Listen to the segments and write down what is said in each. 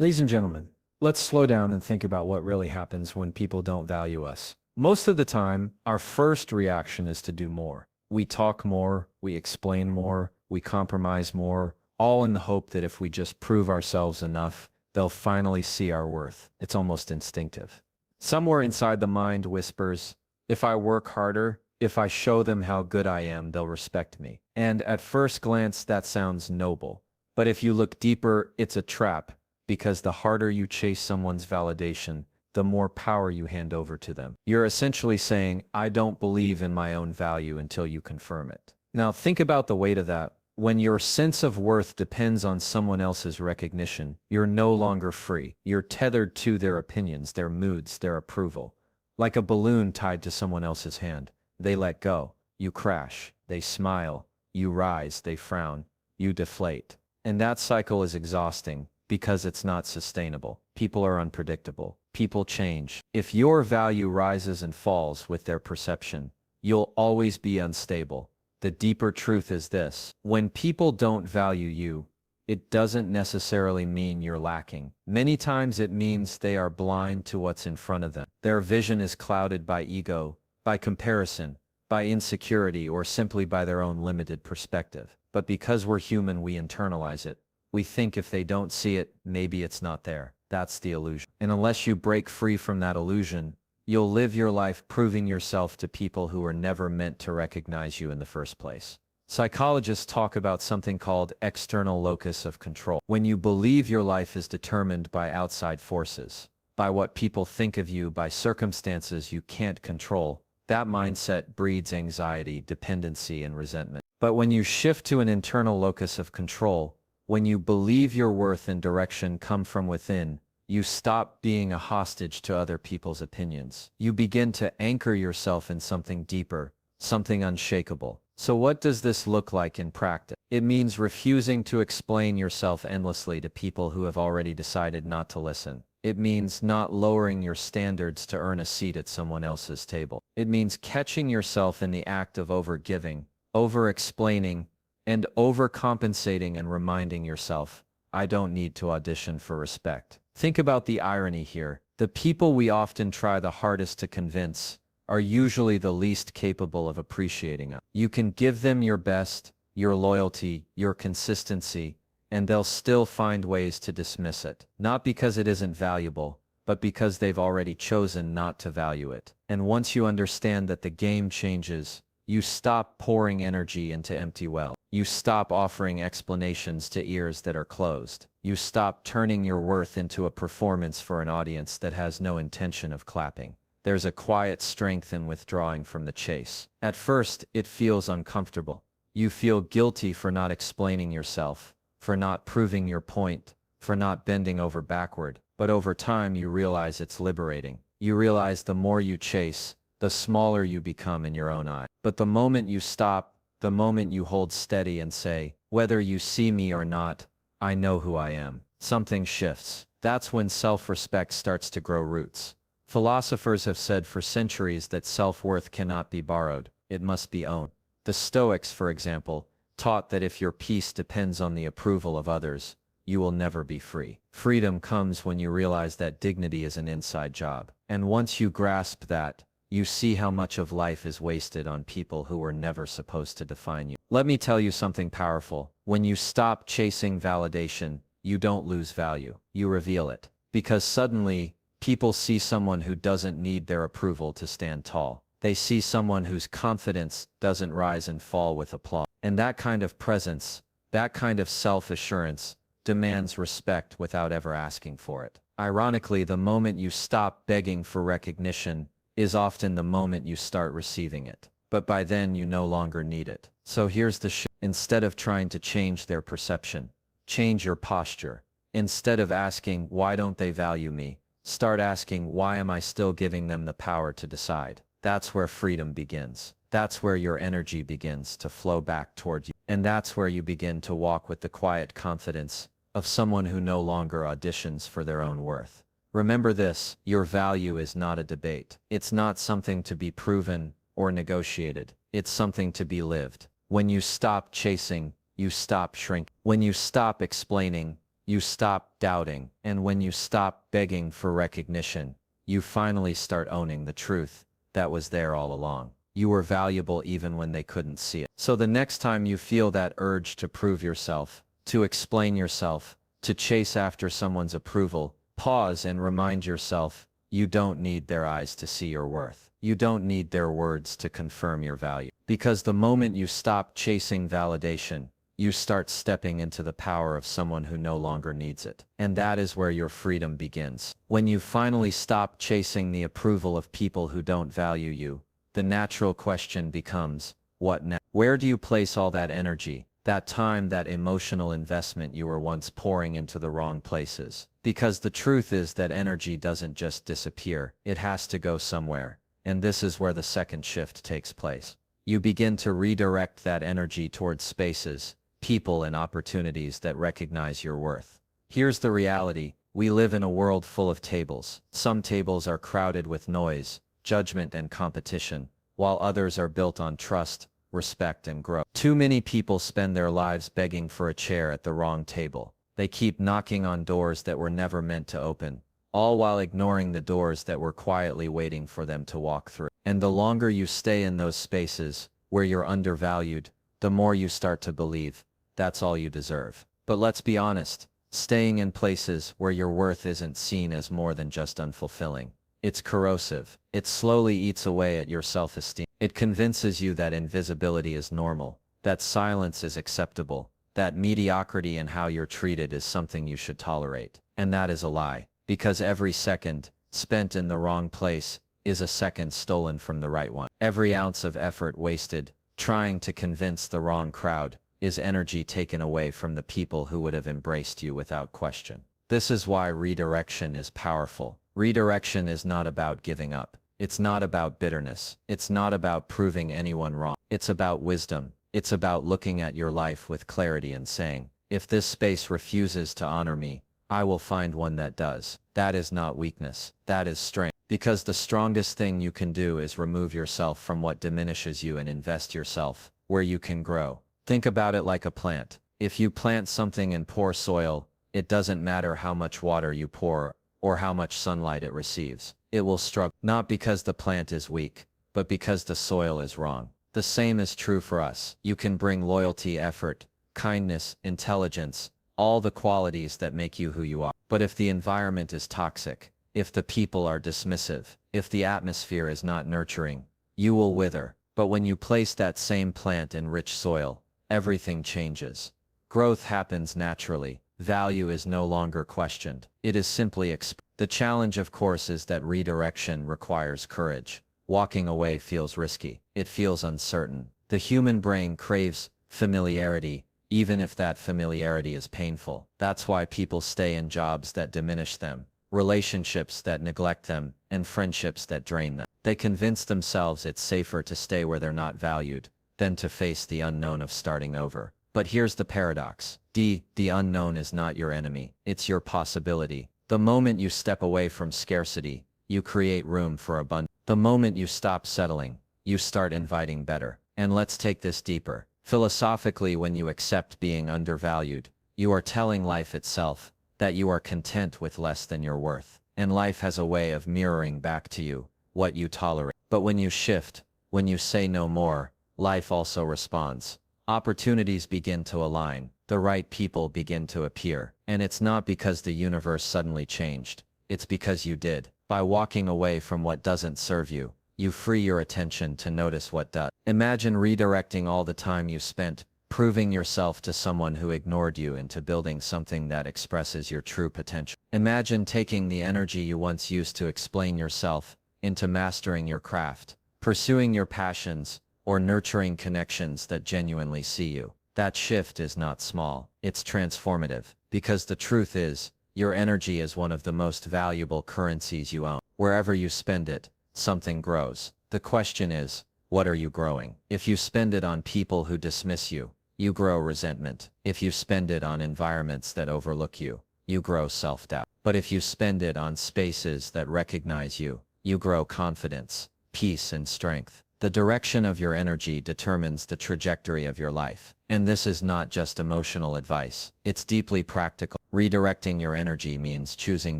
Ladies and gentlemen, let's slow down and think about what really happens when people don't value us. Most of the time, our first reaction is to do more. We talk more, we explain more, we compromise more, all in the hope that if we just prove ourselves enough, they'll finally see our worth. It's almost instinctive. Somewhere inside the mind whispers, if I work harder, if I show them how good I am, they'll respect me. And at first glance, that sounds noble. But if you look deeper, it's a trap, because the harder you chase someone's validation, the more power you hand over to them. You're essentially saying, I don't believe in my own value until you confirm it. Now think about the weight of that. When your sense of worth depends on someone else's recognition, you're no longer free. You're tethered to their opinions, their moods, their approval. Like a balloon tied to someone else's hand. They let go. You crash. They smile. You rise. They frown. You deflate. And that cycle is exhausting because it's not sustainable. People are unpredictable. People change. If your value rises and falls with their perception, you'll always be unstable. The deeper truth is this: when people don't value you, it doesn't necessarily mean you're lacking. Many times it means they are blind to what's in front of them. Their vision is clouded by ego, by comparison, by insecurity, or simply by their own limited perspective. But because we're human, we internalize it. We think if they don't see it, maybe it's not there. That's the illusion. And unless you break free from that illusion, you'll live your life proving yourself to people who were never meant to recognize you in the first place. Psychologists talk about something called external locus of control. When you believe your life is determined by outside forces, by what people think of you, by circumstances you can't control, that mindset breeds anxiety, dependency, and resentment. But when you shift to an internal locus of control, when you believe your worth and direction come from within, you stop being a hostage to other people's opinions. You begin to anchor yourself in something deeper, something unshakable. So what does this look like in practice? It means refusing to explain yourself endlessly to people who have already decided not to listen. It means not lowering your standards to earn a seat at someone else's table. It means catching yourself in the act of overgiving, over-explaining, and overcompensating, and reminding yourself, I don't need to audition for respect. Think about the irony here. The people we often try the hardest to convince are usually the least capable of appreciating us. You can give them your best, your loyalty, your consistency, and they'll still find ways to dismiss it. Not because it isn't valuable, but because they've already chosen not to value it. And once you understand that the game changes, you stop pouring energy into empty wells. You stop offering explanations to ears that are closed. You stop turning your worth into a performance for an audience that has no intention of clapping. There's a quiet strength in withdrawing from the chase. At first, it feels uncomfortable. You feel guilty for not explaining yourself, for not proving your point, for not bending over backward. But over time, you realize it's liberating. You realize the more you chase, the smaller you become in your own eye. But the moment you stop, the moment you hold steady and say, whether you see me or not, I know who I am, something shifts. That's when self-respect starts to grow roots. Philosophers have said for centuries that self-worth cannot be borrowed, it must be owned. The Stoics, for example, taught that if your peace depends on the approval of others, you will never be free. Freedom comes when you realize that dignity is an inside job. And once you grasp that, you see how much of life is wasted on people who were never supposed to define you. Let me tell you something powerful. When you stop chasing validation, you don't lose value. You reveal it. Because suddenly, people see someone who doesn't need their approval to stand tall. They see someone whose confidence doesn't rise and fall with applause. And that kind of presence, that kind of self-assurance, demands respect without ever asking for it. Ironically, the moment you stop begging for recognition is often the moment you start receiving it. But by then you no longer need it. So here's the shift. Instead of trying to change their perception, change your posture. Instead of asking, why don't they value me? Start asking, why am I still giving them the power to decide? That's where freedom begins. That's where your energy begins to flow back toward you. And that's where you begin to walk with the quiet confidence of someone who no longer auditions for their own worth. Remember this, your value is not a debate. It's not something to be proven or negotiated. It's something to be lived. When you stop chasing, you stop shrinking. When you stop explaining, you stop doubting. And when you stop begging for recognition, you finally start owning the truth that was there all along. You were valuable even when they couldn't see it. So the next time you feel that urge to prove yourself, to explain yourself, to chase after someone's approval, pause and remind yourself, you don't need their eyes to see your worth. You don't need their words to confirm your value. Because the moment you stop chasing validation, you start stepping into the power of someone who no longer needs it. And that is where your freedom begins. When you finally stop chasing the approval of people who don't value you, the natural question becomes, what now? Where do you place all that energy, that time, that emotional investment you were once pouring into the wrong places? Because the truth is that energy doesn't just disappear, it has to go somewhere. And this is where the second shift takes place. You begin to redirect that energy towards spaces, people, and opportunities that recognize your worth. Here's the reality. We live in a world full of tables. Some tables are crowded with noise, judgment, and competition, while others are built on trust, respect, and growth. Too many people spend their lives begging for a chair at the wrong table. They keep knocking on doors that were never meant to open, all while ignoring the doors that were quietly waiting for them to walk through. And the longer you stay in those spaces where you're undervalued, the more you start to believe that's all you deserve. But let's be honest, staying in places where your worth isn't seen as more than just unfulfilling. It's corrosive. It slowly eats away at your self-esteem. It convinces you that invisibility is normal, that silence is acceptable, that mediocrity in how you're treated is something you should tolerate. And that is a lie, because every second spent in the wrong place is a second stolen from the right one. Every ounce of effort wasted trying to convince the wrong crowd is energy taken away from the people who would have embraced you without question. This is why redirection is powerful. Redirection is not about giving up. It's not about bitterness. It's not about proving anyone wrong. It's about wisdom. It's about looking at your life with clarity and saying, if this space refuses to honor me, I will find one that does. That is not weakness. That is strength. Because the strongest thing you can do is remove yourself from what diminishes you and invest yourself where you can grow. Think about it like a plant. If you plant something in poor soil, it doesn't matter how much water you pour or how much sunlight it receives. It will struggle, not because the plant is weak, but because the soil is wrong. The same is true for us. You can bring loyalty, effort, kindness, intelligence, all the qualities that make you who you are. But if the environment is toxic, if the people are dismissive, if the atmosphere is not nurturing, you will wither. But when you place that same plant in rich soil, everything changes. Growth happens naturally. Value is no longer questioned. It is simply expressed. The challenge, of course, is that redirection requires courage. Walking away feels risky. It feels uncertain. The human brain craves familiarity, even if that familiarity is painful. That's why people stay in jobs that diminish them, relationships that neglect them, and friendships that drain them. They convince themselves it's safer to stay where they're not valued than to face the unknown of starting over. But here's the paradox. The unknown is not your enemy. It's your possibility. The moment you step away from scarcity, you create room for abundance. The moment you stop settling, you start inviting better. And let's take this deeper. Philosophically, when you accept being undervalued, you are telling life itself that you are content with less than your worth. And life has a way of mirroring back to you what you tolerate. But when you shift, when you say no more, life also responds. Opportunities begin to align. The right people begin to appear. And it's not because the universe suddenly changed. It's because you did. By walking away from what doesn't serve you, you free your attention to notice what does. Imagine redirecting all the time you spent proving yourself to someone who ignored you into building something that expresses your true potential. Imagine taking the energy you once used to explain yourself into mastering your craft, pursuing your passions, or nurturing connections that genuinely see you. That shift is not small. It's transformative. Because the truth is, your energy is one of the most valuable currencies you own. Wherever you spend it, something grows. The question is, what are you growing? If you spend it on people who dismiss you, you grow resentment. If you spend it on environments that overlook you, you grow self-doubt. But if you spend it on spaces that recognize you, you grow confidence, peace, and strength. The direction of your energy determines the trajectory of your life. And this is not just emotional advice. It's deeply practical. Redirecting your energy means choosing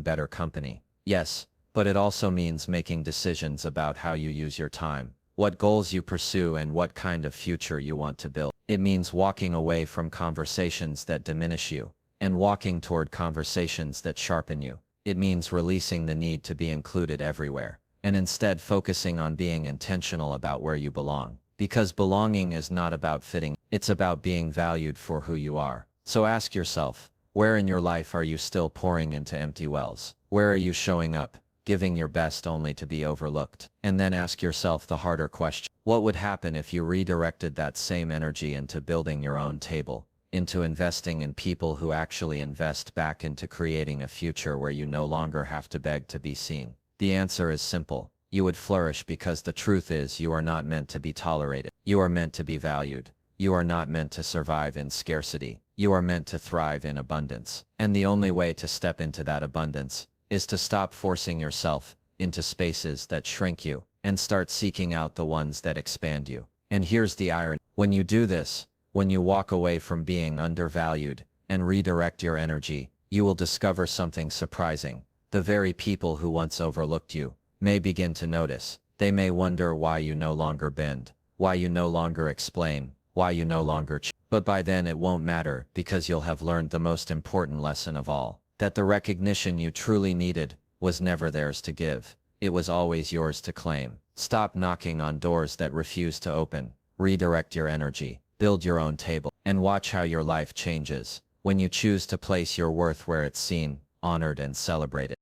better company. Yes, but it also means making decisions about how you use your time, what goals you pursue, and what kind of future you want to build. It means walking away from conversations that diminish you and walking toward conversations that sharpen you. It means releasing the need to be included everywhere and instead focusing on being intentional about where you belong. Because belonging is not about fitting, it's about being valued for who you are. So ask yourself, where in your life are you still pouring into empty wells? Where are you showing up, giving your best only to be overlooked? And then ask yourself the harder question. What would happen if you redirected that same energy into building your own table, into investing in people who actually invest back into creating a future where you no longer have to beg to be seen? The answer is simple. You would flourish, because the truth is you are not meant to be tolerated. You are meant to be valued. You are not meant to survive in scarcity. You are meant to thrive in abundance. And the only way to step into that abundance is to stop forcing yourself into spaces that shrink you and start seeking out the ones that expand you. And here's the irony. When you do this, when you walk away from being undervalued and redirect your energy, you will discover something surprising. The very people who once overlooked you may begin to notice. They may wonder why you no longer bend, why you no longer explain, why you no longer but by then it won't matter, because you'll have learned the most important lesson of all, that the recognition you truly needed was never theirs to give. It was always yours to claim. Stop knocking on doors that refuse to open. Redirect your energy, build your own table, and watch how your life changes when you choose to place your worth where it's seen, honored, and celebrated.